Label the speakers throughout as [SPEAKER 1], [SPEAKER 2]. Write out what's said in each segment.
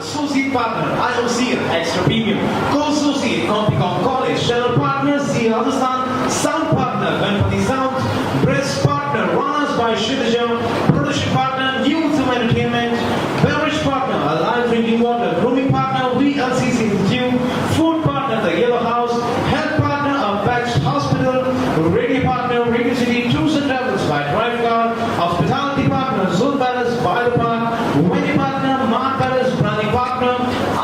[SPEAKER 1] Associate Partner, IOCL, Extra Premium. Co-Associate, Compicom College. Channel Partner, C. Rajasthan. Sound Partner, Ganpati Sound. Press Partner, Ranas by Shidajam. Production Partner, News and Entertainment. Beverage Partner, Alive Drinking Water. Grooming Partner, VLCC Institute. Food Partner, The Yellow House. Health Partner, Apex Hospital. Radio Partner, Radio City Tours and Travels by Drive Car. Hospitality Partner, Zone Palace by the Park. Wedding Partner, Mark Palace. Branding Partner,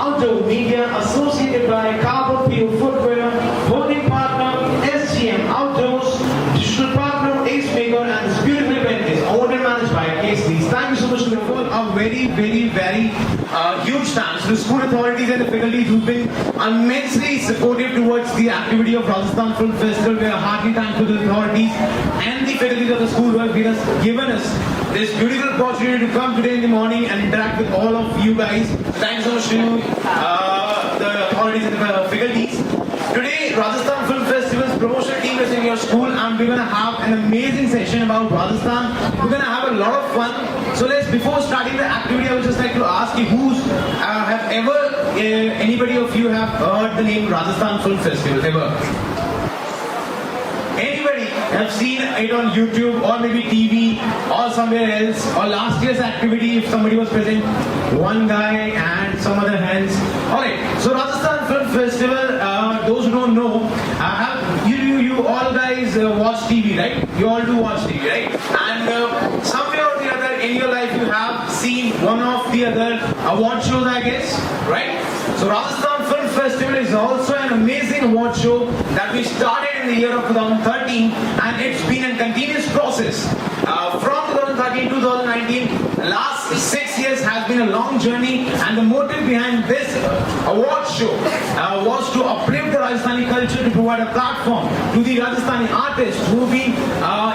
[SPEAKER 1] Outdoor Media. Associated by Carbon Pure Footwear. Holding Partner, SGM Outdoors. Digital Partner, Ace Maker. And this beautiful event is owned and managed by KSDs. Thank you so much to the full. A very huge thanks to the school authorities and the faculties who've been immensely supportive towards the activity of Rajasthan Film Festival. We are heartily thankful to the authorities and the faculties of the school who have given us this beautiful opportunity to come today in the morning and interact with all of you guys. Thanks so much to the authorities and the faculties. Today, Rajasthan Film Festival's promotional team is in your school and we're going to have an amazing session about Rajasthan. We're going to have a lot of fun. So before starting the activity, I would just like to ask you anybody of you have heard the name Rajasthan Film Festival ever? Anybody have seen it on YouTube or maybe TV or somewhere else? Or last year's activity, if somebody was present, one guy and some other hands. Alright, so Rajasthan Film Festival, those who don't know, you all guys watch TV, right? You all do watch TV, right? And somewhere or the other in your life you have seen one of the other award shows, I guess, right? So Rajasthan Film Festival is also an amazing award show that we started in the year of 2013 and it's been a continuous process. From 2013 to 2019, last 6 years has been a long journey and the motive behind this award show was to uplift the Rajasthani culture, to provide a platform to the Rajasthani artists who have been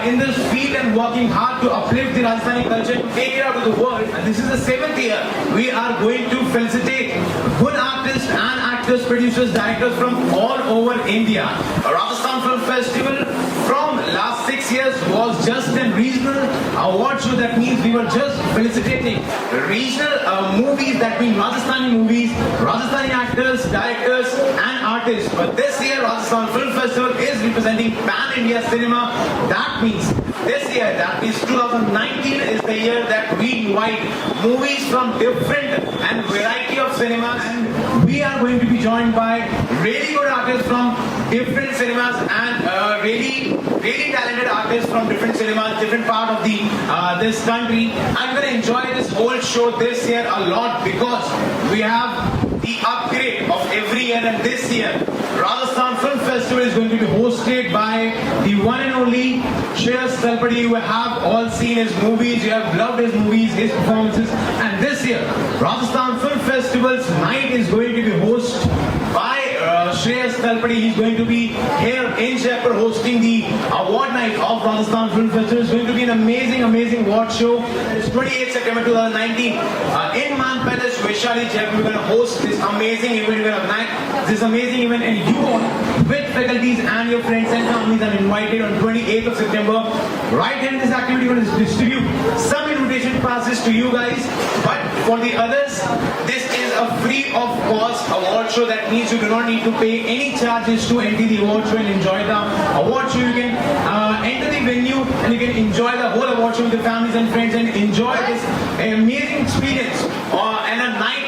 [SPEAKER 1] in this field and working hard to uplift the Rajasthani culture and take it out to the world. And this is the 7th year we are going to felicitate good artists and actors, producers, directors from all over India. Rajasthan Film Festival from last 6 years was just a regional award show. That means we were just felicitating regional movies, that means Rajasthani movies, Rajasthani actors, directors and artists. But this year Rajasthan Film Festival is representing Pan-India cinema. That means this year, that means 2019 is the year that we invite movies from different and variety of cinemas, and we are going to be joined by really good artists from different cinemas and really talented artists from different cinemas, different part of the this country. I'm going to enjoy this whole show this year a lot because we have the upgrade of every year, and this year Rajasthan Film Festival is going to be hosted by the one and only Shreyas Talpady. You have all seen his movies, you have loved his movies, his performances, and this year Rajasthan Film Festival's night is going to be hosted by Shreyas Talpady. He's going to be here in Jaipur hosting the award night of Rajasthan Film Festival. It's going to be an amazing award show. It's 28th September 2019 in Man Palace, Vaishali, Jaipur. We're going to host this amazing event. We're going to night this amazing event, and you all with faculties and your friends and families are invited on 28th of September. Right here in this activity, we're going to distribute some invitation passes to you guys, but for the others, this is a free of cost award show. That means you do not need to pay any charges to enter the award show and enjoy the award show. You can enter the venue and you can enjoy the whole award show with your families and friends and enjoy this amazing experience and a night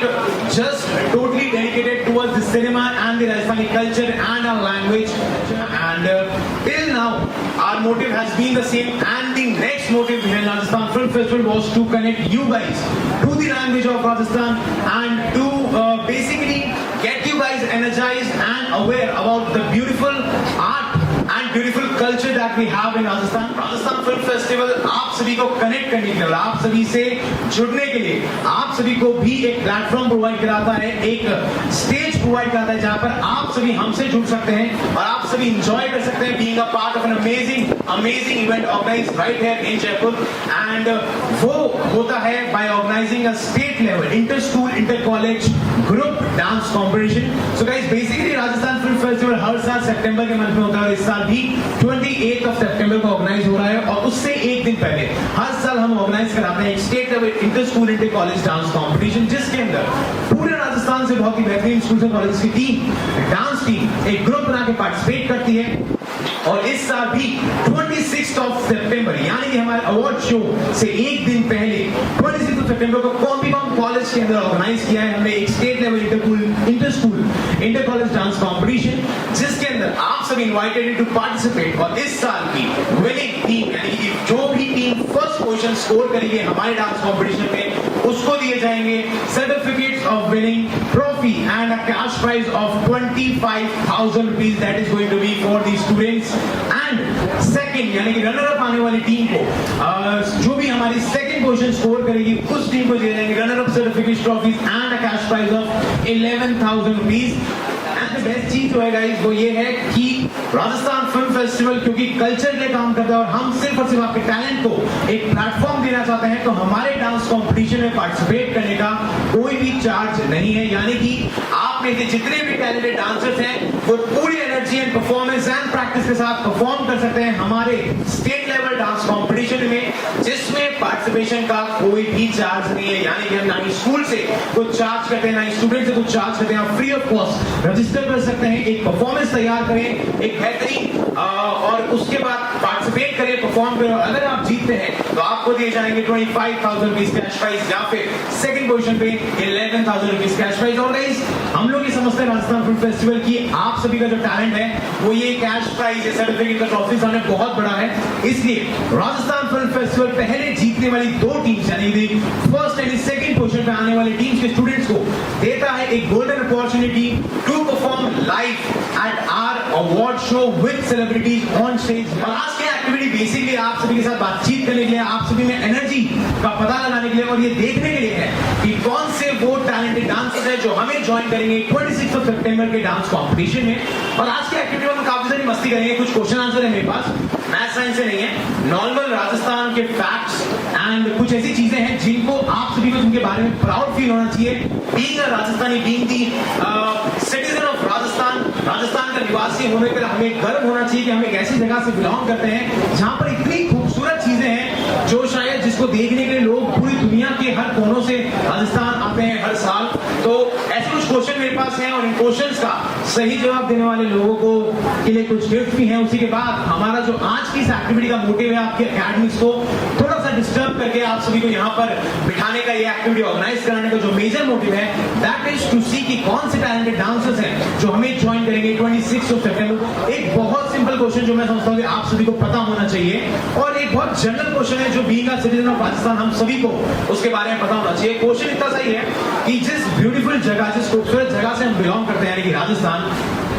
[SPEAKER 1] just totally dedicated towards the cinema and the Rajasthani culture and our language. And till now, our motive has been the same, and the next motive behind Rajasthan Film Festival was to connect you guys to the language of Rajasthan and to basically get you guys energized and aware about the beautiful art and beautiful culture that we have in Rajasthan. Rajasthan Film Festival आप सभी को connect करने के लिए, आप सभी से जुड़ने के लिए, आप सभी को भी एक प्लेटफॉर्म प्रोवाइड कराता है, एक स्टेज प्रोवाइड कराता है जहां पर आप सभी हमसे जुड़ सकते हैं और आप सभी एंजॉय कर सकते हैं being a part of an amazing event organized right here in Jaipur. And वो होता है by organizing a state level inter school inter college group dance competition. So guys, basically Rajasthan film festival हर साल सितंबर के मंथ में होता है. इस साल भी 28 ऑफ सितंबर को ऑर्गेनाइज हो रहा है और उससे एक दिन पहले हर साल हम ऑर्गेनाइज कराते हैं एक state level inter school inter college dance competition, जिसके अंदर पूरे बहुत ही बेहतरीन स्कूल और कॉलेज की टीम, डांस टीम एक ग्रुप बना के पार्टिसिपेट करती है। और इस साल भी 26 सितंबर यानी कि हमारे अवार्ड शो से एक दिन पहले 26 सितंबर को कॉम्बीकॉम कॉलेज के अंदर ऑर्गेनाइज किया है हमने एक state level inter school inter college dance competition, जिसके अंदर आप सब इनवाइटेड टू पार्टिसिपेट। और इस साल की विनिंग टीम यानी कि जो भी टीम फर्स्ट पोजीशन स्कोर करेगी हमारे डांस कंपटीशन में, उसको दिए जाएंगे certificates of winning, trophy and a cash prize of 25,000 rupees that is going to be for the students. And second यानी कि रनर अप आने वाली टीम को जो भी हमारी सेकंड पोजीशन स्कोर करेगी उस टीम को दिए जाएंगे runner up certificate, trophies and a cash prize of 11,000 rupees. Best चीज जो है गाइस वो ये है कि राजस्थान फिल्म फेस्टिवल क्योंकि कल्चर के काम करता है और हम सिर्फ और सिर्फ आपके टैलेंट को एक प्लेटफॉर्म देना चाहते हैं, तो हमारे डांस कंपटीशन में पार्टिसिपेट करने का कोई भी चार्ज नहीं है। यानी कि आप में से जितने भी टैलेंटेड डांसर्स हैं वो पूरी energy and performance and practice के साथ परफॉर्म कर सकते हैं हमारे स्टेट लेवल डांस कंपटीशन में, जिसमें पार्टिसिपेशन का कोई भी चार्ज नहीं है। यानी कि हम ना ही स्कूल से कुछ चार्ज करते हैं ना ही स्टूडेंट से कुछ चार्ज करते हैं, आप फ्री ऑफ कॉस्ट रजिस्टर कर सकते हैं, एक परफॉर्मेंस तैयार करें एक बेहतरीन और उसके बाद पार्टिसिपेट करें, परफॉर्म करें। अगर आप जीतते हैं तो आपको दिए जाएंगे 25,000 रुपीज कैश प्राइज या फिर सेकंड पोजीशन पे 11,000 रुपीज कैश प्राइज। और गाइस हम लोग ये समझते हैं राजस्थान फिल्म फेस्टिवल की आप सभी का जो टैलेंट है वो ये कैश प्राइज ये सर्टिफिकेट का ट्रॉफी सामने बहुत बड़ा है, इसलिए राजस्थान फिल्म फेस्टिवल पहले जीतने वाली दो टीम्स यानी कि फर्स्ट एंड सेकंड पोजीशन पे आने वाली टीम्स के स्टूडेंट्स को देता है एक golden opportunity to perform live at our award show with celebrities on stage. और आज की एक्टिविटी बेसिकली आप सभी के साथ बातचीत करने के लिए, आप सभी में एनर्जी का पता लगाने के लिए और ये देखने के लिए है कि कौन से वो टैलेंटेड डांसर्स हैं जो हमें ज्वाइन करेंगे 26 सितंबर के डांस कंपटीशन में। और आज की एक्टिविटी में काफी सारी मस्ती करेंगे, कुछ क्वेश्चन आंसर है मेरे पास, मैथ साइंस से नहीं है, नॉर्मल राजस्थान के फैक्ट्स एंड कुछ ऐसी चीजें हैं जिनको आप सभी को जिनके बारे में प्राउड फील होना चाहिए। Being a Rajasthani, being the citizen of Rajasthan, Rajasthan का निवासी होने पर हमें गर्व होना चाहिए कि हम एक ऐसी जगह से बिलोंग करते हैं जहां पर इतनी खूबसूरत चीजें हैं जो शायद जिसको देखने के लिए लोग पूरी दुनिया के हर कोनों से राजस्थान आते हैं हर साल। तो ऐसे कुछ क्वेश्चन मेरे पास हैं और इन क्वेश्चंस का सही जवाब देने वाले लोगों को के लिए कुछ गिफ्ट भी हैं। उसी के बाद हमारा जो आज की इस एक्टिविटी का मोटिव है आपके एकेडमिक्स को थोड़ा सा डिस्टर्ब करके आप सभी को यहाँ पर बिठाने का, ये एक्टिविटी ऑर्गेनाइज कराने का जो मेजर मोटिव है दैट इज टू सी कि कौन से टैलेंटेड डांसर्स हैं जो हमें ज्वाइन करेंगे 26 सितंबर को। एक बहुत सिंपल क्वेश्चन जो मैं समझता हूँ कि आप सभी को पता होना चाहिए और एक बहुत जनरल क्वेश्चन है जो being a citizen of Rajasthan हम सभी को उसके बारे में पता होना चाहिए। क्वेश्चन इतना सही है कि जिस ब्यूटीफुल जगह, जिस खूबसूरत जगह से हम बिलोंग करते हैं यानी कि राजस्थान,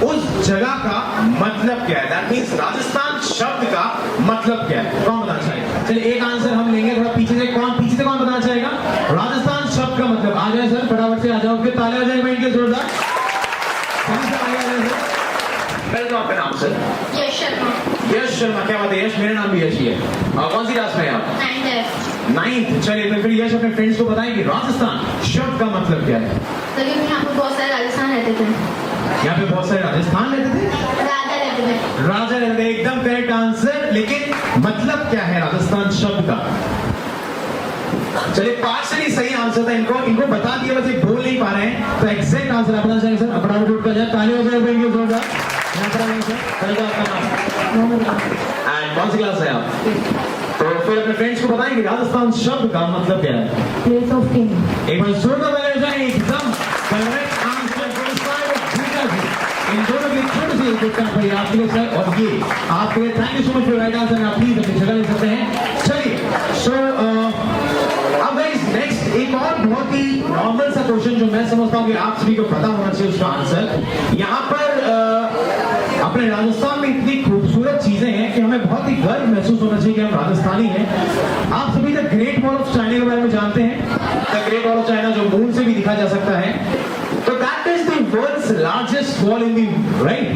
[SPEAKER 1] उस जगह का मतलब क्या है? दैट मींस राजस्थान शब्द का मतलब क्या है? कौन बताना चाहेगा? चलिए एक आंसर हम लेंगे, थोड़ा पीछे से कौन बताना चाहेगा? राजस्थान शब्द का मतलब आ जाए सर, फटाफट से आ जाओ, फिर ताले आ जाएंगे इनके जोरदार। पहले तो आपका नाम सर?
[SPEAKER 2] यश शर्मा।
[SPEAKER 1] यश शर्मा, क्या बात है यश, मेरा नाम भी यश ही है। कौन सी क्लास में है आप? 9th। चलिए तो फिर यश अपने फ्रेंड्स को बताएं कि राजस्थान शब्द का मतलब क्या है।
[SPEAKER 2] तो यहाँ पे बहुत सारे राजस्थान रहते थे,
[SPEAKER 1] यहाँ पे बहुत सारे राजस्थान रहते थे,
[SPEAKER 2] राजा रहते थे।
[SPEAKER 1] राजा रहते, एकदम करेक्ट आंसर। लेकिन मतलब क्या है राजस्थान शब्द का? चलिए पार्शली सही आंसर था, इनको बता दिया, बस ये बोल नहीं पा रहे हैं। तो एग्जैक्ट आंसर आप बताना चाहेंगे सर? अपना उठ कर जाए, ताली हो जाए बेंगे जोरदार। यहाँ पर आएंगे सर, पहले आपका नाम एंड कौन सी क्लास है आप? तो फिर अपने फ्रेंड्स को बताएं कि राजस्थान शब्द का मतलब क्या है?
[SPEAKER 2] Place of king.
[SPEAKER 1] एक बार जोरदार ताली हो जाए, एकदम करेक्ट आंसर। इन दोनों की छोटी सी क्वेश्चन पर आपके लिए सर, और ये आपके लिए thank you so much for right answer. आप प्लीज अपनी जगह ले सकते हैं। चलिए सो अब गाइस नेक्स्ट एक और बहुत ही नॉर्मल सा क्वेश्चन जो मैं समझता हूँ कि आप सभी को पता होना चाहिए उसका आंसर। यहाँ पर अपने राजस्थान में इतनी खूबसूरत चीजें हैं कि हमें बहुत ही गर्व महसूस होना चाहिए कि हम राजस्थानी हैं। आप सभी the Great Wall of China के बारे में जानते हैं? The Great Wall of China जो मून से भी दिखा जा सकता है, तो that is the world's largest wall in the right.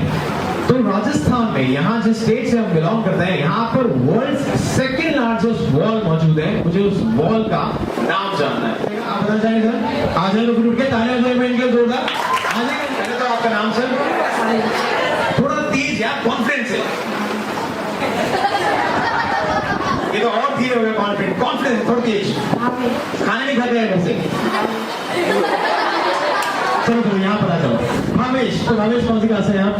[SPEAKER 1] तो राजस्थान में यहाँ जिस स्टेट से हम बिलोंग करते हैं यहाँ पर वर्ल्ड्स सेकंड लार्जेस्ट वॉल मौजूद है। मुझे उस वॉल का नाम जानना है। आप बताना चाहेंगे सर? आ जाए तो फिर उठ के तालियां बजाएं इनके जोरदार। आ जाएंगे। पहले तो आपका नाम सर? थोड़ा तेज या कॉन्फिडेंस है, ये तो और धीरे हो गया। कॉन्फिडेंस थोड़ा तेज। खाने नहीं खाते हैं वैसे? चलो तो यहाँ भावेश, तो भावेश कौन सी क्लास है आप?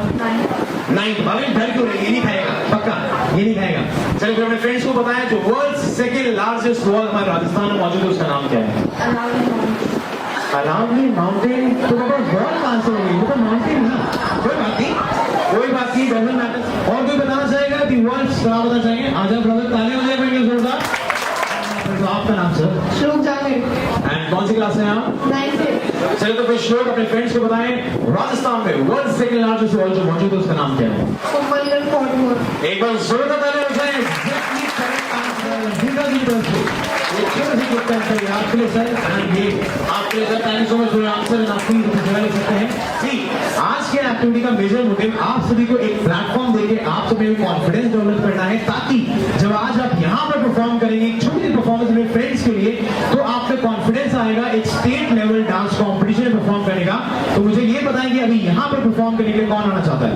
[SPEAKER 1] 9th। भावेश डर क्यों रही? ये नहीं खाएगा पक्का, ये नहीं खाएगा। चलिए फिर अपने फ्रेंड्स को बताएं जो वर्ल्ड सेकंड लार्जेस्ट वॉल हमारे राजस्थान में मौजूद है उसका नाम क्या है? अरावली माउंटेन। तो बाबा वॉल कहां से होगी? वो तो माउंटेन है। कोई बात नहीं, कोई बात नहीं, डजंट मैटर। और कोई बताना चाहेगा दी वर्ल्ड क्या बताना चाहेंगे? आजा ब्रदर, तालियां हो जाए जोरदार। तो आपका नाम सर?
[SPEAKER 2] श्लोक जावेद।
[SPEAKER 1] एंड कौन सी क्लास है आप?
[SPEAKER 2] 9th।
[SPEAKER 1] चलिए तो फिर श्लोक अपने फ्रेंड्स को बताएं राजस्थान में वर्ल्ड सेकंड लार्जेस्ट वॉल जो मौजूद है उसका नाम क्या है?
[SPEAKER 2] कुंभलगढ़ फोर्ट मोर।
[SPEAKER 1] एक बार जोरदार तालियां हो जाए। Exactly correct answer. जीता जी तरफ से ये छोटा सी क्वेश्चन है आपके लिए सर, एंड ये आपके लिए sir. Thank you so much for answer and आपकी जगह ले सकते हैं। सी आज के एक्टिविटी का मेजर मोटिव आप सभी को एक प्लेटफॉर्म देके आप सभी में कॉन्फिडेंस डेवलप करना है, ताकि जब आज आप यहाँ पर परफॉर्म करेंगे एक छोटी सी परफॉर्मेंस में फ्रेंड्स के लिए, तो आप में कॉन्फिडेंस आएगा एक स्टेट लेवल डांस कॉम्पिटिशन में परफॉर्म करेगा। तो मुझे ये बताएं कि अभी यहाँ पर परफॉर्म करने के लिए कौन आना चाहता है?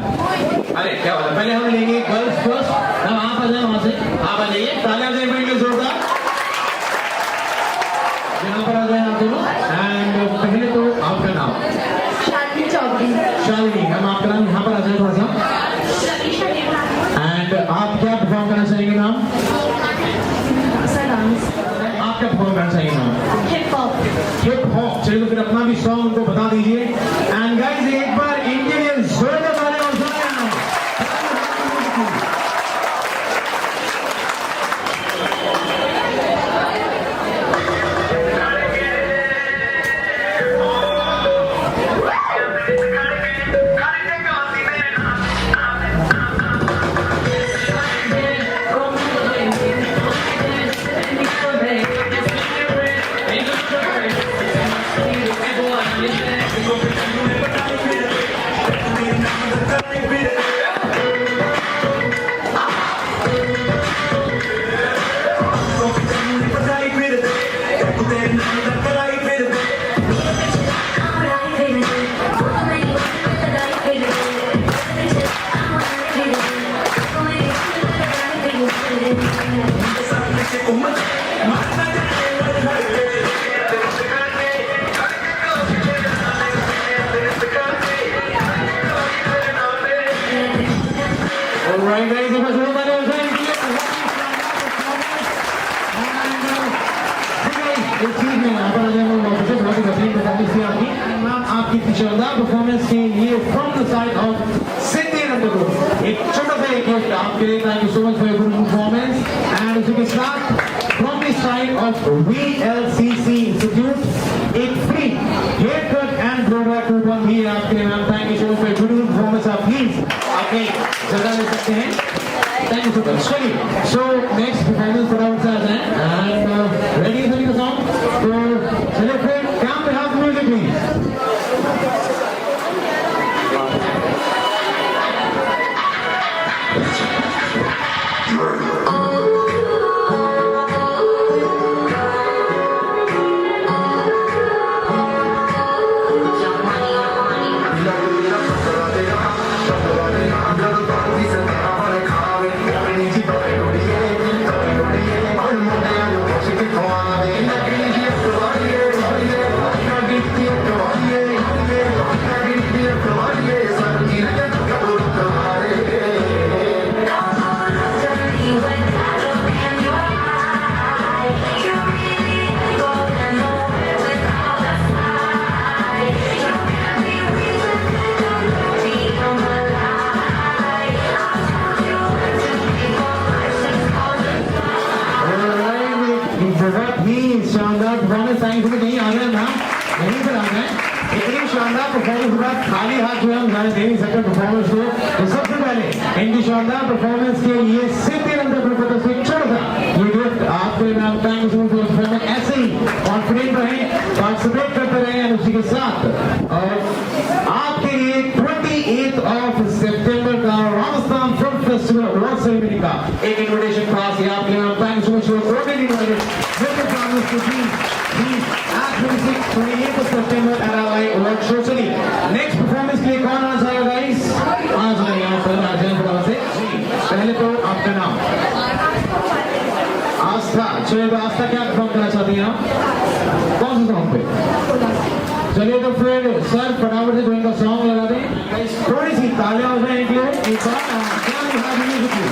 [SPEAKER 1] अरे क्या बात है, पहले हम लेंगे गर्ल्स फर्स्ट। आप आ जाए वहां से, आप आ जाइए, तालियां देंगे जोरदार। यहाँ पर आ जाए आप दोनों। एंड पहले तो आपका नाम?
[SPEAKER 2] शालिनी चौधरी।
[SPEAKER 1] शालिनी मैम, आपका नाम यहाँ पर आ जाए थोड़ा सा। एंड आप क्या परफॉर्म करना चाहेंगे मैम?
[SPEAKER 2] डांस।
[SPEAKER 1] आप क्या परफॉर्म करना चाहेंगे ma'am?
[SPEAKER 2] Hip hop.
[SPEAKER 1] Hip hop. चलिए तो फिर अपना भी सॉन्ग उनको बता दीजिए। एंड गाइस एक बार इंडियन जोरदार तालियां हो जाए। Alright guys, एक बार जोरदार तालियां हो जाए इनके लिए। इस चीज में यहाँ पर आ जाए बहुत ही बेहतरीन परफॉर्मेंस थी आपकी। मैम आपकी इतनी शानदार परफॉर्मेंस के लिए from the side of Siddhi Nand group एक छोटा सा एक गिफ्ट आपके लिए। Thank you so much for your good performance. And उसी के साथ from the side of VLCC institute एक free hair cut and blow dry coupon भी है आपके लिए ma'am. Thank you so much for your good performance. आप please अपनी जगह ले सकते हैं। Thank you so much. चलिए, so next performance फटाफट से आ जाए। And ready है सभी का song? तो चलिए फिर काम पे हाथ म्यूजिक प्लीज। शानदार परफॉर्मेंस। Thank you. नहीं आ रहे मैम, यहीं पर आ गए। इतनी शानदार परफॉर्मेंस के बाद खाली हाथ जो है हम जाने दे नहीं सकते परफॉर्मेंस को। तो सबसे पहले इनकी शानदार परफॉर्मेंस के लिए सिद्धि नंद ग्रुप का एक छोटा सा ये गिफ्ट आपके लिए ma'am. Thank you so much for performance. ऐसे ही कॉन्फिडेंट रहें, पार्टिसिपेट करते रहें। उसी के साथ और आपके लिए 28 सितंबर का Rajasthan film festival award ceremony का एक इन्विटेशन पास है आपके लिए। Thank you so much for coordinating to be at 28th of September at our live award show. चलिए नेक्स्ट परफॉर्मेंस के लिए कौन आना चाहेगा गाइस? आ जाए यहाँ पर, आ जाए फटाफट से। पहले तो आपका नाम? आस्था। चलिए तो आस्था क्या परफॉर्म करना चाहती हैं आप? कौन से सॉन्ग पे? चलिए
[SPEAKER 3] चलिए तो फिर सर फटाफट से कोई का सॉन्ग लगा दें गाइस, थोड़ी सी तालियां हो जाए इनके लिए एक बार क्या दिखा दीजिए कुछ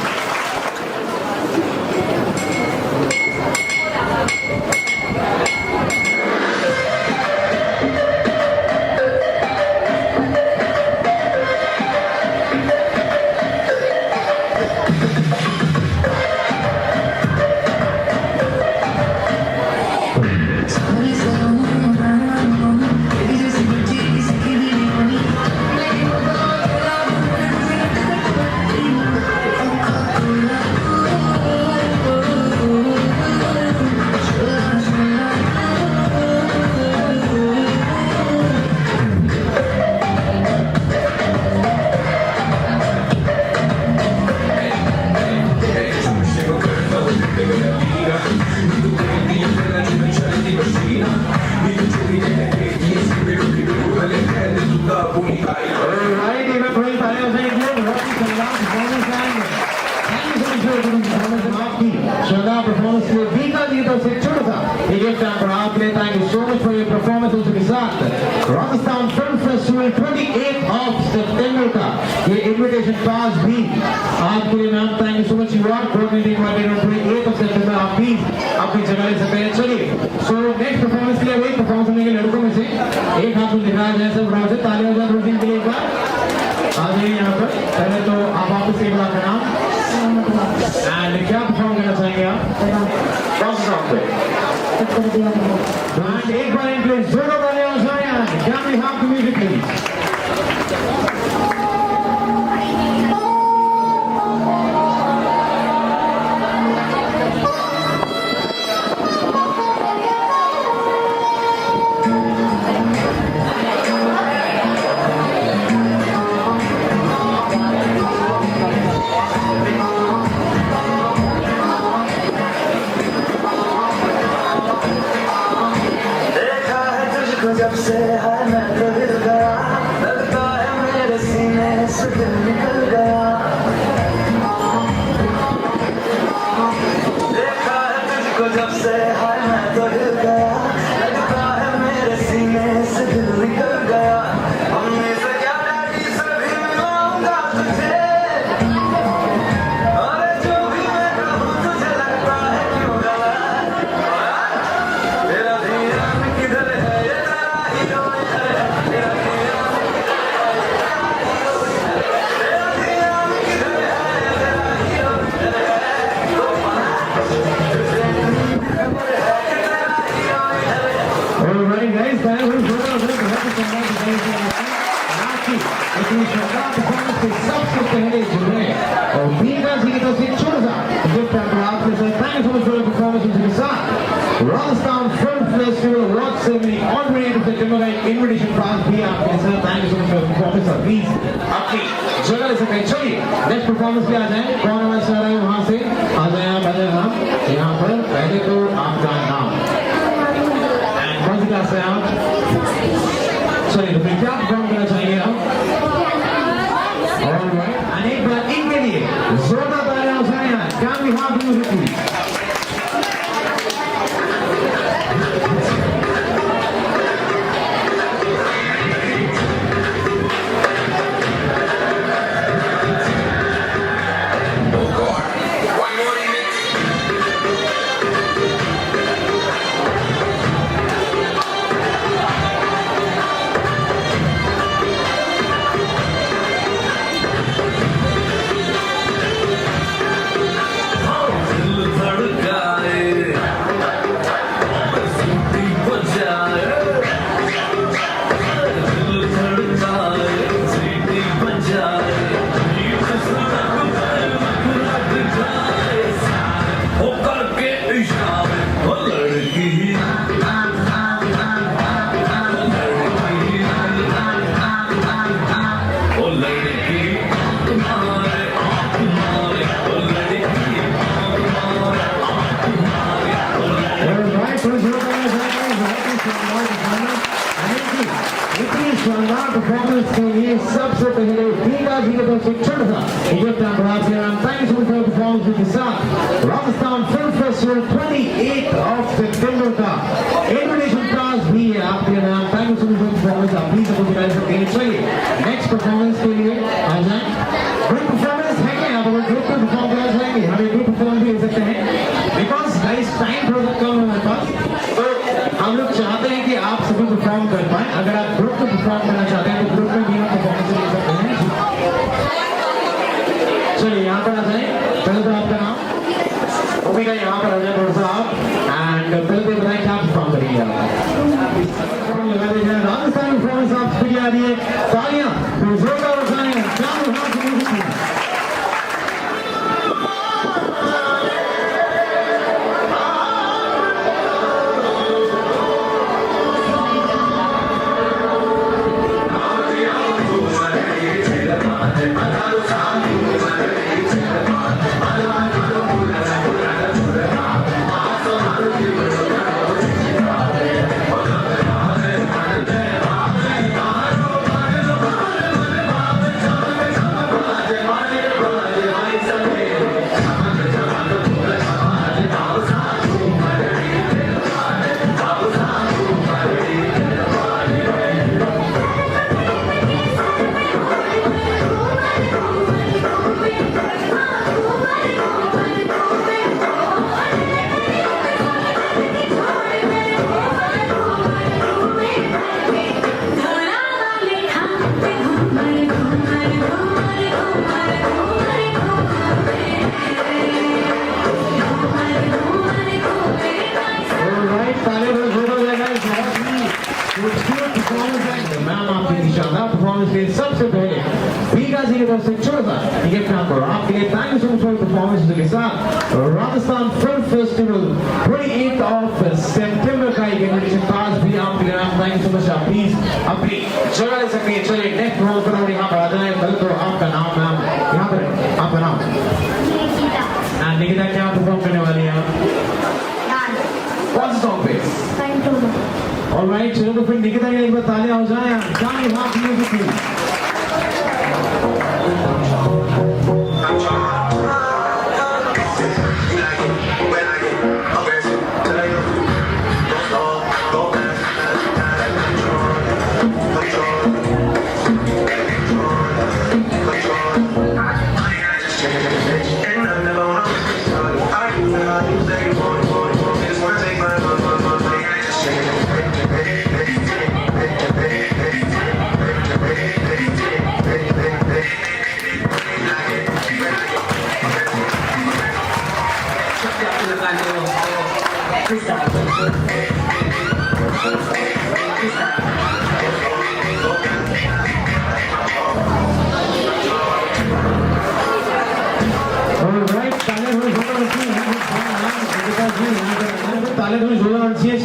[SPEAKER 3] राजस्थान फिल्म फेस्टिवल 28 सितंबर का ये इनविटेशन पास भी आपके लिए ma'am, thank you so much. You are coordinating my 28 September, आप भी अपनी जगह ले सकते हैं। चलिए सो नेक्स्ट परफॉर्मेंस के लिए वही परफॉर्मेंस करने के लड़कों में से एक हाथ में दिखाया जाए, सब बराबर से तालियां हो जाए रोटिंग के लिए। एक बार आ जाइए यहाँ पर। पहले तो आप वापस एक बार का नाम एंड क्या परफॉर्म करना चाहेंगे आप, कौन सा सॉन्ग पे? एक बार इनके जोरों तालियां हो जाए। Can we have the music please?
[SPEAKER 4] जब से है मैं तो हिल गया, लगता है मेरे सीने से दिल निकल गया। देखा है तुझको जब से है मैं तो हिल गया, लगता है मेरे सीने से दिल निकल गया। मम्मी से क्या डैडी से भी मिलाऊंगा तुझे, अरे जो भी मैं कहूँ तुझे लगता है क्यों गलत। तेरा ध्यान किधर है
[SPEAKER 3] सबसे पहले जुड़े और बीना जी की तरफ से छोटा सा गिफ्ट आपको आपके साथ thank you so much for performance के साथ Rajasthan film festival award ceremony ऑनरेट सितंबर का इनविटेशन पास भी आपके साथ। Thank you so much for performance. Please अपनी जगह ले सकते हैं। चलिए नेक्स्ट परफॉर्मेंस पे आ जाए। कौन हमारे साथ आए वहां से आ जाए आप, आ जाए आप यहाँ पर। पहले तो आपका नाम एंड कौन सी क्लास से आप, चलिए तो फिर क्या परफॉर्म करना चाहिए आप? और एक बार इनके लिए जोरदार तालियां हो जाए। Can we have the music please? शानदार परफॉर्मेंस के लिए सबसे पहले बीना जी की तरफ से छोटा सा गिफ्ट आपको आपके नाम। Thank you so much for performance के साथ राजस्थान फिल्म फेस्टिवल 28 सितंबर का इनविटेशन पास भी है आपके नाम। Thank you so much for please सबको दिखा सकते हैं। चलिए नेक्स्ट परफॉर्मेंस के लिए आ जाए। ग्रुप परफॉर्मेंस है क्या? आप अगर ग्रुप में परफॉर्म करना चाहेंगे हमें ग्रुप परफॉर्मेंस भी दे सकते हैं, बिकॉज गाइस टाइम थोड़ा सा कम है हमारे पास, तो हम लोग चाहते हैं कि आप सभी परफॉर्म कर पाए। अगर आप ग्रुप में परफॉर्म करना चाहते हैं तो ग्रुप में भी हम परफॉर्मेंस दे सकते हैं। चलिए यहाँ पर आ जाए। पहले तो आपका नाम ओमेगा, यहाँ पर आ जाए थोड़ा सा आप, एंड पहले तो बताएं क्या परफॉर्म करेंगे आप। लगा दीजिए राजस्थान परफॉर्मेंस आप सभी आ रही है, तालियां जोरदार बजाएं, क्या हाथ म्यूजिक है। सबसे पहले बीगा जी की तरफ से छोटा सा टिकट नंबर आपके लिए। Thank you so much for performance के साथ Rajasthan film festival 28th of सितंबर का एक इनविटेशन पास भी आपके लिए। Thank you so much. आप प्लीज अपनी जगह ले सकते हैं। चलिए नेक्स्ट रोल पर यहाँ पर आ जाए। पहले तो आपका नाम मैम, यहाँ पर आपका नाम निकिता, क्या परफॉर्म करने वाली है आप? कौन से सॉन्ग पे? ऑलराइट, चलो तो फिर निकिता के लिए एक बार तालियां हो जाएं। जाने हाथ म्यूजिक की।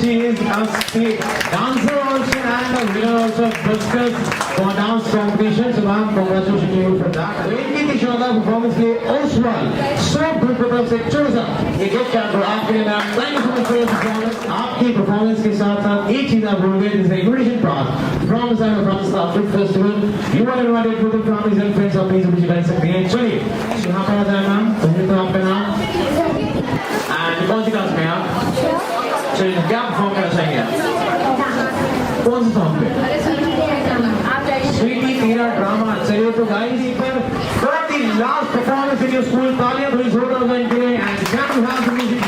[SPEAKER 3] She is a dancer also and a winner also of Buskers for dance competition. So ma'am, congratulations to you for that. इनकी की शानदार परफॉर्मेंस के लिए ओसवाल सो ग्रुप की तरफ से छोटा सा ये गिफ्ट कैम्प आपके लिए ma'am. Thank you so much for your performance. आपकी परफॉर्मेंस के साथ साथ एक चीज आप भूल गए, जिसका invitation pass from the side of Rajasthan film festival. You are invited to the families and friends. आप प्लीज मुझे बता सकते हैं। चलिए यहाँ पर आ जाए मैम। पहले तो आपका नाम एंड कौन सी क्लास में आप? चलिए क्या परफॉर्म करना चाहेंगे आप? कौन से सॉन्ग पे? स्वीटी तेरा ड्रामा। चलिए तो गाइस एक बार बहुत ही last performance in your school. तालियां थोड़ी जोरदार हो जाएं इनके लिए and can you have the music.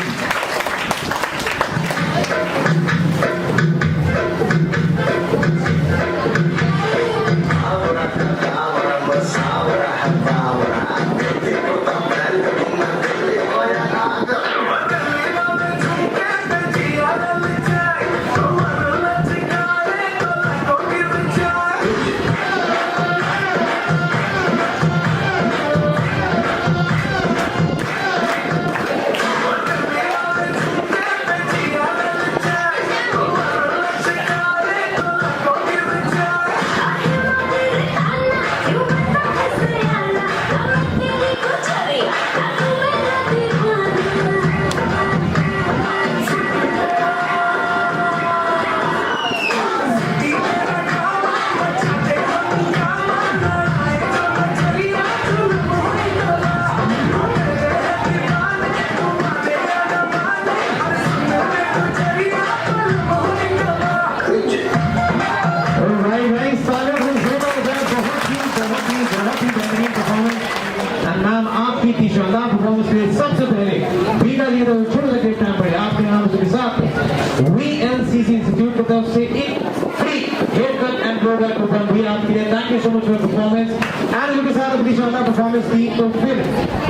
[SPEAKER 3] VLCC Institute की तरफ से एक फ्री हेयर कट एंड ब्रोडर कूपन भी आपके लिए. Thank you so much for performance. And उनके साथ अपनी शानदार परफॉर्मेंस थी तो फिर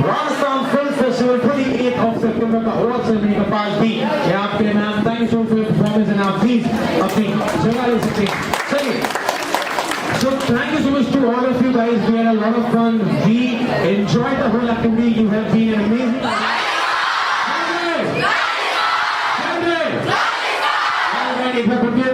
[SPEAKER 3] Rajasthan film festival 28 of September का अवार्ड सेरेमनी का पास भी ये आपके लिए ma'am. Thank you so much for performance and आप प्लीज अपनी जगह ले सकते हैं. चलिए. So thank you so much to all of you guys. We had a lot of fun. We enjoyed the whole activity. You have been an amazing. Alright, if I put you